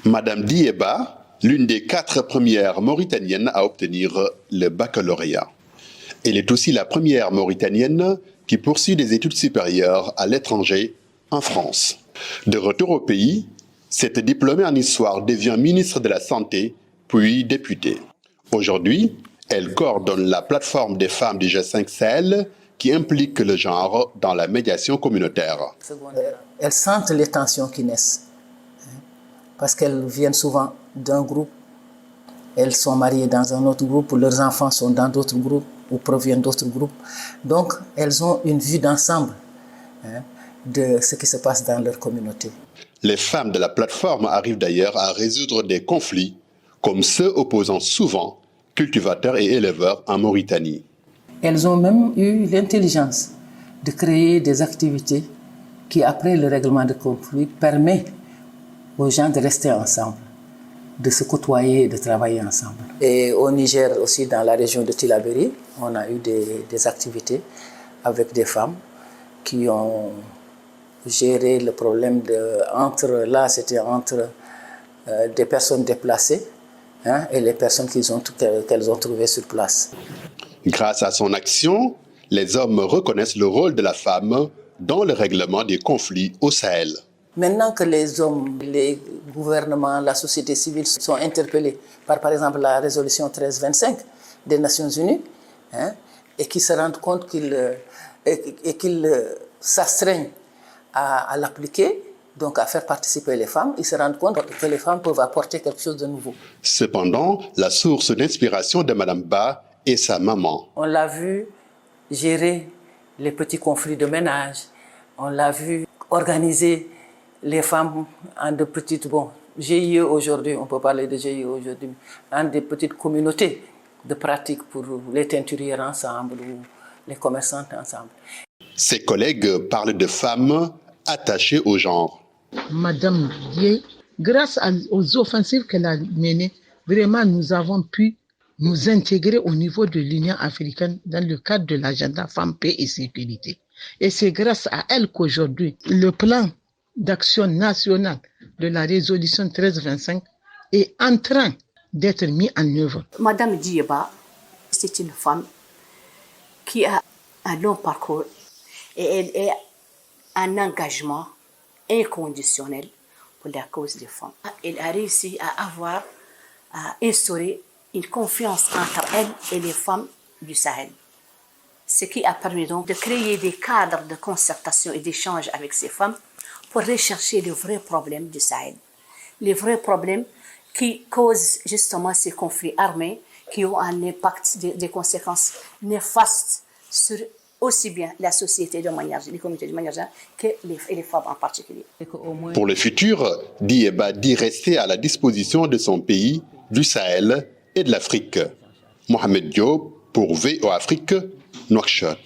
Madame Dieba, l'une des 4 premières Mauritaniennes à obtenir le baccalauréat. Elle est aussi la première Mauritanienne qui poursuit des études supérieures à l'étranger, en France. De retour au pays, cette diplômée en histoire devient ministre de la Santé, puis députée. Aujourd'hui, elle coordonne la plateforme des femmes du G5 Sahel qui implique le genre dans la médiation communautaire. Elles sentent les tensions qui naissent, parce qu'elles viennent souvent d'un groupe, elles sont mariées dans un autre groupe, ou leurs enfants sont dans d'autres groupes, ou proviennent d'autres groupes. Donc, elles ont une vue d'ensemble de ce qui se passe dans leur communauté. Les femmes de la plateforme arrivent d'ailleurs à résoudre des conflits, comme ceux opposant souvent cultivateurs et éleveurs en Mauritanie. Elles ont même eu l'intelligence de créer des activités qui, après le règlement de conflit, permet aux gens de rester ensemble, de se côtoyer et de travailler ensemble. Et au Niger aussi, dans la région de Tillabéri, on a eu des activités avec des femmes qui ont géré le problème entre des personnes déplacées et les personnes qu'elles ont trouvées sur place. Grâce à son action, les hommes reconnaissent le rôle de la femme dans le règlement des conflits au Sahel. Maintenant que les hommes, les gouvernements, la société civile sont interpellés par exemple, la résolution 1325 des Nations Unies, et qui se rendent compte qu'ils s'astreignent à l'appliquer, donc à faire participer les femmes, ils se rendent compte que les femmes peuvent apporter quelque chose de nouveau. Cependant, la source d'inspiration de Madame Ba est sa maman. On l'a vu gérer les petits conflits de ménage, on l'a vu organiser les femmes en de petites, GIE aujourd'hui, on peut parler de GIE aujourd'hui, en des petites communautés de pratique pour les teinturières ensemble ou les commerçantes ensemble. Ses collègues parlent de femmes attachées au genre. Madame Dié, grâce aux offensives qu'elle a menées, vraiment nous avons pu nous intégrer au niveau de l'Union africaine dans le cadre de l'agenda Femmes, Paix et Sécurité. Et c'est grâce à elle qu'aujourd'hui, le plan d'action nationale de la résolution 1325 est en train d'être mis en œuvre. Madame Dieba, c'est une femme qui a un long parcours et elle est un engagement inconditionnel pour la cause des femmes. Elle a réussi à instaurer une confiance entre elle et les femmes du Sahel. Ce qui a permis donc de créer des cadres de concertation et d'échange avec ces femmes pour rechercher les vrais problèmes du Sahel. Les vrais problèmes qui causent justement ces conflits armés qui ont un impact, des conséquences néfastes sur aussi bien la société de manière, les communautés de manière générale, que les femmes en particulier. Pour le futur, Dieba dit rester à la disposition de son pays, du Sahel et de l'Afrique. Mohamed Diop pour VOA Afrique, Nouakchott.